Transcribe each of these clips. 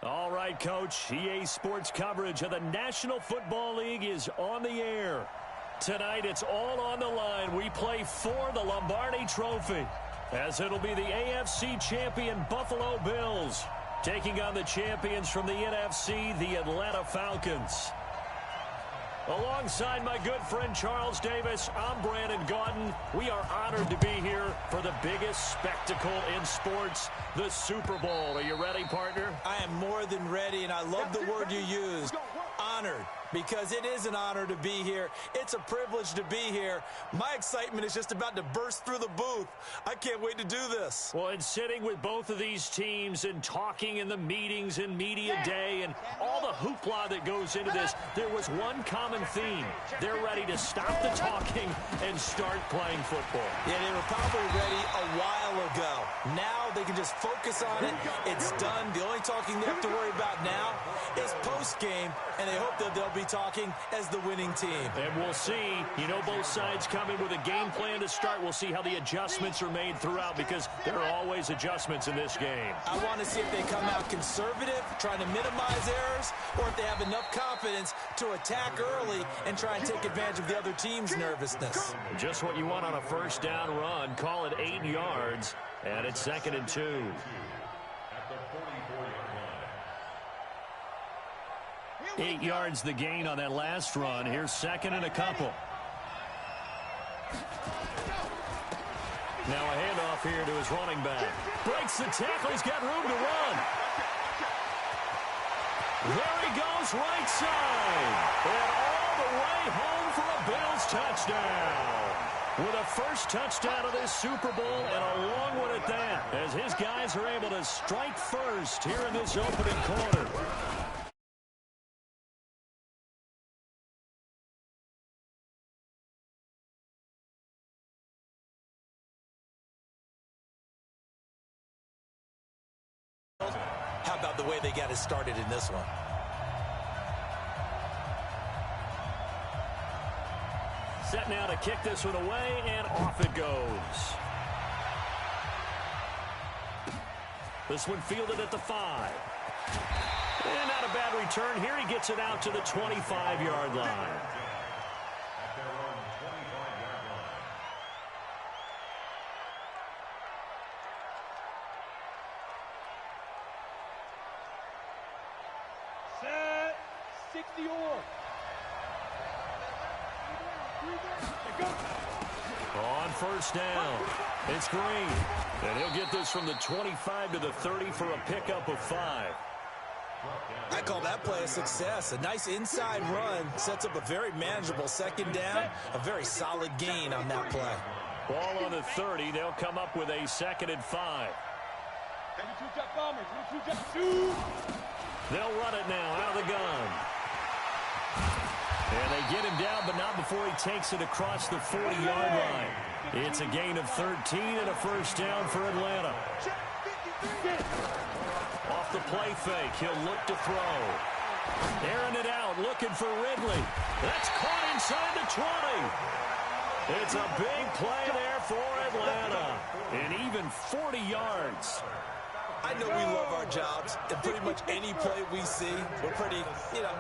All right, Coach. EA Sports coverage of the National Football League is on the air. Tonight, it's all on the line. We play for the Lombardi Trophy, as it'll be the AFC champion Buffalo Bills taking on the champions from the NFC, the Atlanta Falcons. Alongside my good friend Charles Davis, I'm Brandon Gaudin. We are honored to be here for the biggest spectacle in sports, the Super Bowl. Are you ready, partner? I am more than ready, and I love the word you used, honored, because it is an honor to be here. It's a privilege to be here. My excitement is just about to burst through the booth. I can't wait to do this. Well, and sitting with both of these teams and talking in the meetings and media day and all the hoopla that goes into this, there was one common theme. They're ready to stop the talking and start playing football. Yeah, they were probably ready a while ago. Now they can just focus on it. It's done. The only talking they have to worry about now is post-game, and they hope that they'll be talking as the winning team. And we'll see. You know, both sides coming with a game plan to start. We'll see how the adjustments are made throughout, because there are always adjustments in this game. I want to see if they come out conservative, trying to minimize errors, or if they have enough confidence to attack early and try and take advantage of the other team's nervousness. Just what you want on a first down run. Call it 8 yards, and it's 2nd and 2. 8 yards the gain on that last run. Here's 2nd and a couple. Now a handoff here to his running back. Breaks the tackle. He's got room to run. There he goes, right side. And all the way home for a Bills touchdown. With a first touchdown of this Super Bowl, and a long one at that, as his guys are able to strike first here in this opening quarter. How about the way they got it started in this one? Set now to kick this one away, and off it goes. This one fielded at the 5. And not a bad return here. He gets it out to the 25-yard line. Set 60 or. On first down, it's Green. And he'll get this from the 25 to the 30 for a pickup of 5. I call that play a success. A nice inside run sets up a very manageable 2nd down. A very solid gain on that play. Ball on the 30. They'll come up with a 2nd and 5. They'll run it now out of the gun. And they get him down, but not before he takes it across the 40-yard line. It's a gain of 13 and a first down for Atlanta. Off the play fake, he'll look to throw. Airing it out, looking for Ridley. That's caught inside the 20. It's a big play there for Atlanta. And even 40 yards. I know we love our jobs, and pretty much any play we see, we're pretty,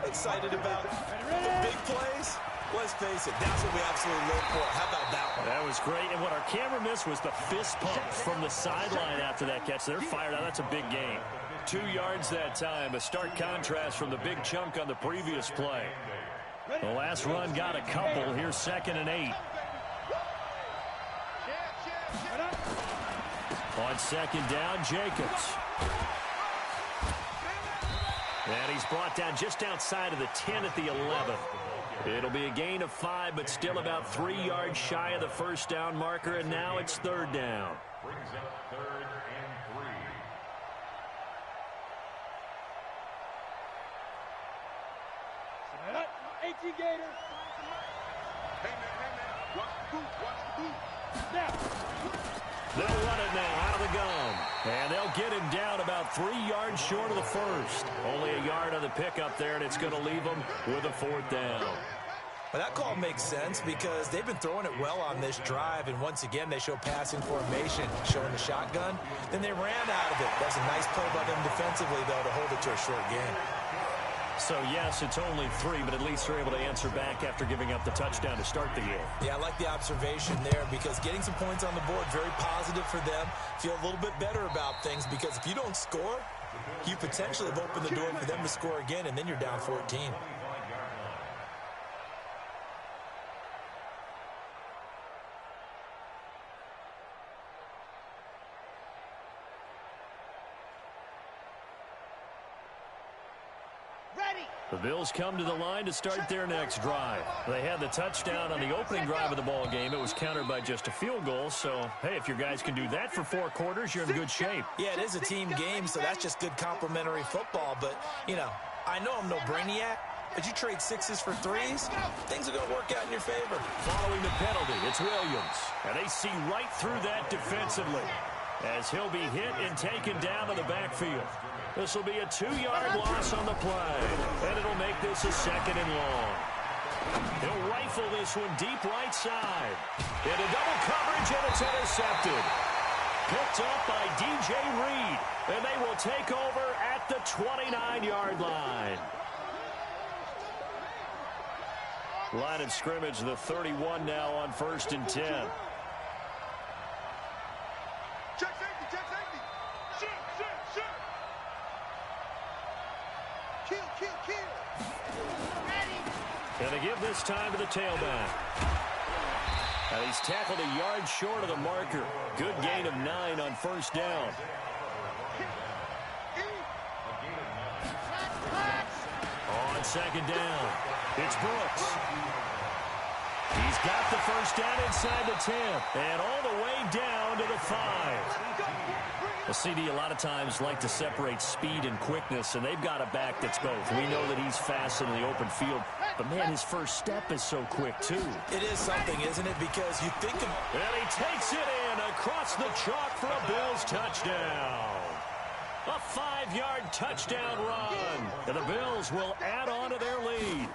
excited about. The big plays, let's face it, that's what we absolutely live for. How about that one? That was great, and what our camera missed was the fist pump from the sideline after that catch. They're fired out. That's a big gain. 2 yards that time, a stark contrast from the big chunk on the previous play. The last run got a couple. Here's 2nd and 8. On 2nd down, Jacobs. And he's brought down just outside of the 10 at the 11. It'll be a gain of 5, but still about 3 yards shy of the first down marker, and now it's 3rd down. Brings up 3rd and 3. 18 Gators. Hey, man. Watch the boot. Now. They'll run it now out of the gun. And they'll get him down about 3 yards short of the first. Only a yard on the pickup there, and it's going to leave them with a 4th down. Well, that call makes sense because they've been throwing it well on this drive, and once again, they show passing formation, showing the shotgun. Then they ran out of it. That's a nice play by them defensively, though, to hold it to a short game. So, yes, it's only 3, but at least they're able to answer back after giving up the touchdown to start the game. Yeah, I like the observation there because getting some points on the board, very positive for them. Feel a little bit better about things because if you don't score, you potentially have opened the door for them to score again, and then you're down 14. The Bills come to the line to start their next drive. They had the touchdown on the opening drive of the ball game. It was countered by just a field goal. So, hey, if your guys can do that for 4 quarters, you're in good shape. Yeah, it is a team game, so that's just good complimentary football. But, you know, I know I'm no brainiac, but you trade 6s for 3s, things are going to work out in your favor. Following the penalty, it's Williams. And they see right through that defensively as he'll be hit and taken down to the backfield. This will be a 2-yard loss on the play, and it'll make this a 2nd and long. He'll rifle this one deep right side. Into double coverage, and it's intercepted. Picked up by DJ Reed, and they will take over at the 29-yard line. Line of scrimmage, the 31 now on 1st and 10. Check safety, check safety. Shoot. Kill. And they give this time to the tailback. And he's tackled a yard short of the marker. Good gain of 9 on 1st down. On 2nd down, it's Brooks. He's got the 1st down inside the 10 and all the way down to the 5. Well, CD, a lot of times like to separate speed and quickness, and they've got a back that's both. We know that he's fast in the open field, but, man, his first step is so quick, too. It is something, isn't it? Because you think of... And he takes it in across the chalk for a Bills touchdown. A 5-yard touchdown run. And the Bills will add on to their lead.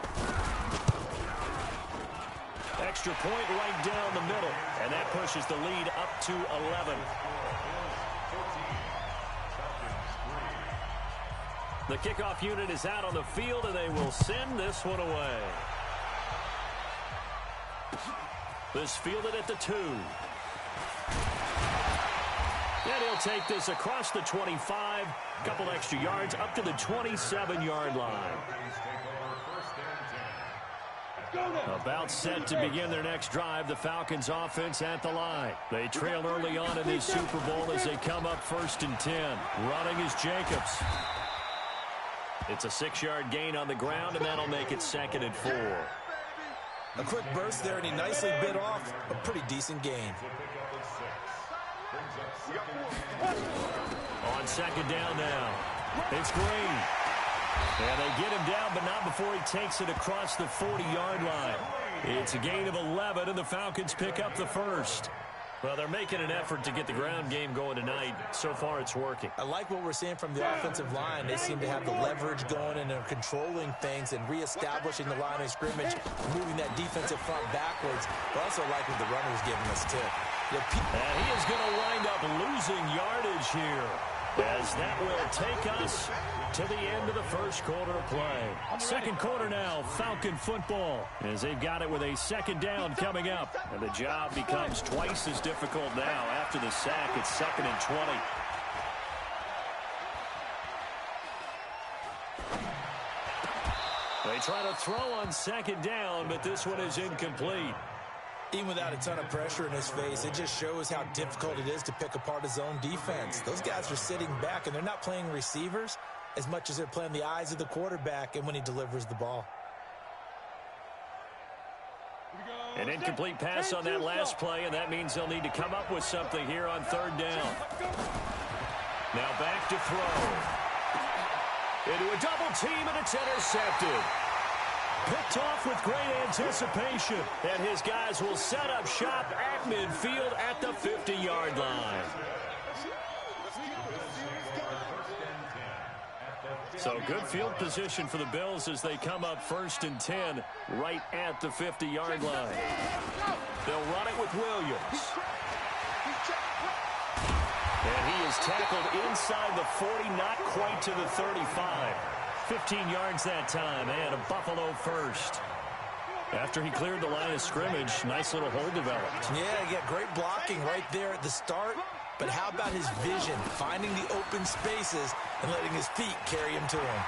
Extra point right down the middle, and that pushes the lead up to 11. The kickoff unit is out on the field, and they will send this one away. This fielded at the 2. And he'll take this across the 25, a couple extra yards, up to the 27-yard line. About set to begin their next drive, the Falcons offense at the line. They trail early on in this Super Bowl as they come up 1st and 10. Running is Jacobs. It's a 6-yard gain on the ground, and that'll make it 2nd and 4. A quick burst there, and he nicely bit off a pretty decent gain. On 2nd down now, it's Green. And they get him down, but not before he takes it across the 40-yard line. It's a gain of 11, and the Falcons pick up the 1st. Well, they're making an effort to get the ground game going tonight. So far, it's working. I like what we're seeing from the offensive line. They seem to have the leverage going, and they're controlling things and reestablishing the line of scrimmage, moving that defensive front backwards. But also like what the runner's giving us, too. And he is going to wind up losing yardage here, as that will take us to the end of the 1st quarter of play. 2nd quarter now, Falcon football, as they've got it with a 2nd down coming up. And the job becomes twice as difficult now. After the sack, it's 2nd and 20. They try to throw on 2nd down, but this one is incomplete. Even without a ton of pressure in his face, it just shows how difficult it is to pick apart his own defense. Those guys are sitting back, and they're not playing receivers as much as they're playing the eyes of the quarterback and when he delivers the ball. An incomplete pass on that last play, and that means they'll need to come up with something here on 3rd down. Now back to throw. Into a double team, and it's intercepted. Picked off with great anticipation, and his guys will set up shop at midfield at the 50-yard line. So good field position for the Bills as they come up 1st and 10 right at the 50-yard line. They'll run it with Williams. And he is tackled inside the 40, not quite to the 35. 15 yards that time, and a Buffalo first. After he cleared the line of scrimmage, nice little hole developed. Yeah, he got great blocking right there at the start. But how about his vision, finding the open spaces and letting his feet carry him to him?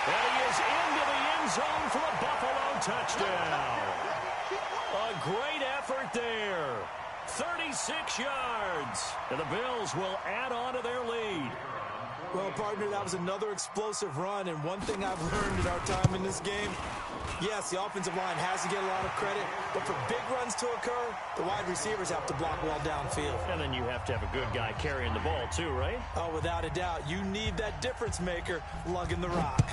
And he is into the end zone for a Buffalo touchdown. A great effort there. 36 yards. And the Bills will add on to their lead. Well, partner, that was another explosive run. And one thing I've learned in our time in this game, yes, the offensive line has to get a lot of credit, but for big runs to occur, the wide receivers have to block well downfield. And then you have to have a good guy carrying the ball too, right? Oh, without a doubt. You need that difference maker lugging the rock.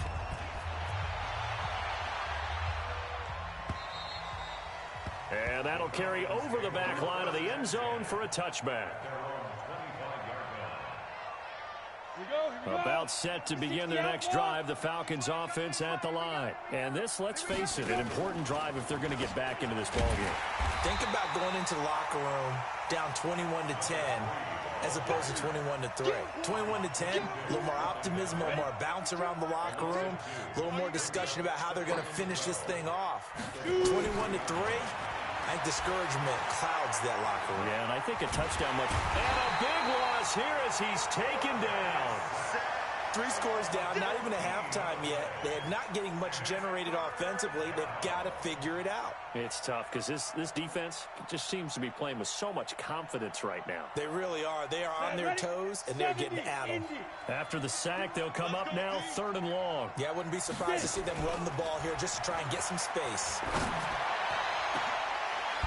And that'll carry over the back line of the end zone for a touchback. About set to begin their next drive, the Falcons offense at the line. And this, let's face it, an important drive if they're going to get back into this ballgame. Think about going into the locker room down 21-10 as opposed to 21-3. 21-10, a little more optimism, a little more bounce around the locker room, a little more discussion about how they're going to finish this thing off. 21-3, I think discouragement clouds that locker room. Yeah, and I think a touchdown much. And a big loss here as he's taken down. 3 scores down, not even a halftime yet. They're not getting much generated offensively. They've got to figure it out. It's tough because this defense just seems to be playing with so much confidence right now. They really are. They are on their toes, and they're getting at them. After the sack, they'll come up now 3rd and long. Yeah, I wouldn't be surprised to see them run the ball here just to try and get some space.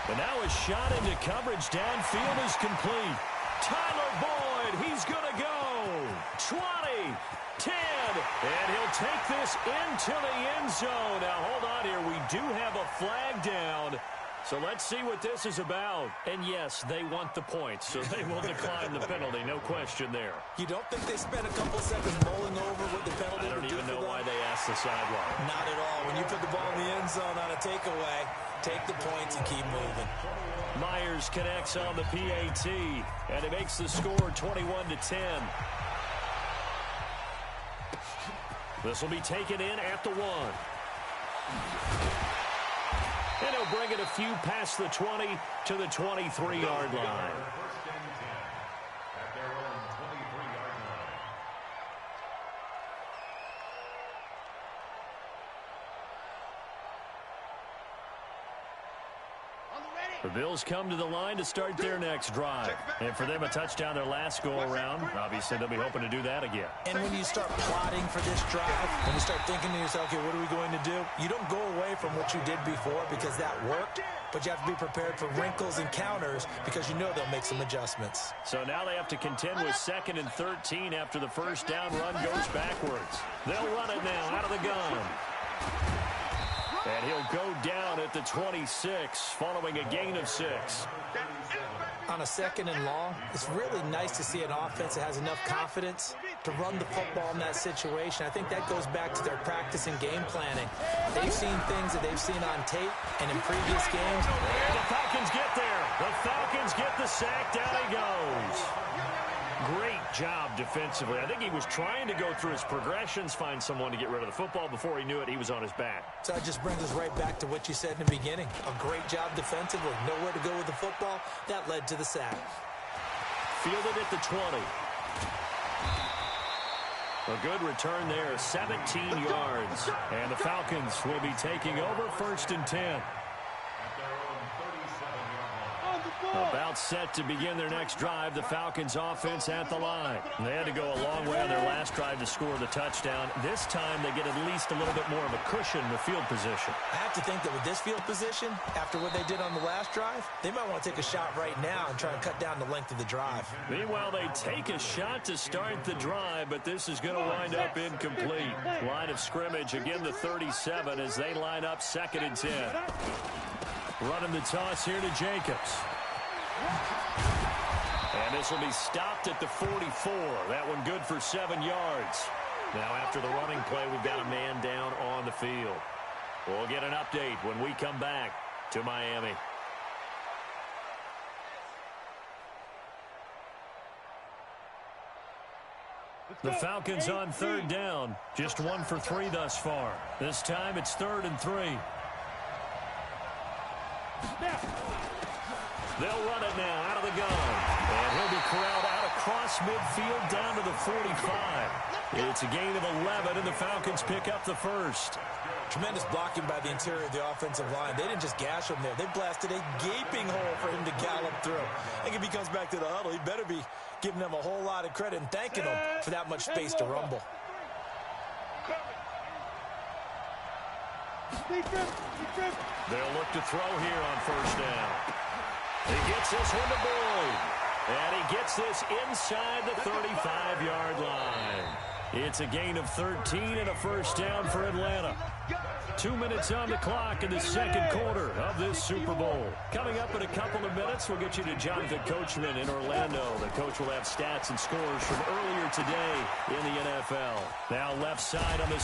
And now a shot into coverage downfield is complete. Tyler Boyd, he's going to go. 20, 10, and he'll take this into the end zone. Now, hold on here. We do have a flag down. So let's see what this is about. And, yes, they want the points, so they will decline the penalty. No question there. You don't think they spent a couple seconds mulling over what the penalty would do for them? I don't even know why they asked the sideline. Not at all. When you put the ball in the end zone on a takeaway, take the points and keep moving. Myers connects on the PAT, and it makes the score 21-10. This will be taken in at the 1. And he'll bring it a few past the 20 to the 23-yard line. The Bills come to the line to start their next drive. And for them, a touchdown their last go-around. Obviously, they'll be hoping to do that again. And when you start plotting for this drive, when you start thinking to yourself, okay, what are we going to do? You don't go away from what you did before because that worked, but you have to be prepared for wrinkles and counters because you know they'll make some adjustments. So now they have to contend with 2nd and 13 after the first down run goes backwards. They'll run it now out of the gun. And he'll go down at the 26 following a gain of 6. On a 2nd and long, it's really nice to see an offense that has enough confidence to run the football in that situation. I think that goes back to their practice and game planning. They've seen things that they've seen on tape and in previous games. And the Falcons get there. The Falcons get the sack. Down he goes. Great job defensively. I think he was trying to go through his progressions, find someone to get rid of the football. Before he knew it, he was on his back. So that just brings us right back to what you said in the beginning. A great job defensively. Nowhere to go with the football. That led to the sack. Fielded at the 20. A good return there, 17 yards. And the Falcons will be taking over 1st and 10. About set to begin their next drive, the Falcons offense at the line. They had to go a long way on their last drive to score the touchdown. This time they get at least a little bit more of a cushion with field position. I have to think that with this field position, after what they did on the last drive, they might want to take a shot right now and try and cut down the length of the drive. Meanwhile, they take a shot to start the drive, but this is going to wind up incomplete. Line of scrimmage, again the 37 as they line up 2nd and 10. Running the toss here to Jacobs. And this will be stopped at the 44. That one good for 7 yards. Now after the running play, we've got a man down on the field. We'll get an update when we come back to Miami. The Falcons on third down. Just 1 for 3 thus far. This time it's 3rd and 3. They'll run it now out of the gun. And he'll be corralled out across midfield down to the 45. It's a gain of 11, and the Falcons pick up the first. Tremendous blocking by the interior of the offensive line. They didn't just gash him there. They blasted a gaping hole for him to gallop through. I think if he comes back to the huddle, he better be giving them a whole lot of credit and thanking them for that much space to rumble. They'll look to throw here on first down. He gets this one to Boyd. And he gets this inside the 35-yard line. It's a gain of 13 and a first down for Atlanta. 2 minutes on the clock in the second quarter of this Super Bowl. Coming up in a couple of minutes, we'll get you to Jonathan Coachman in Orlando. The coach will have stats and scores from earlier today in the NFL. Now left side on the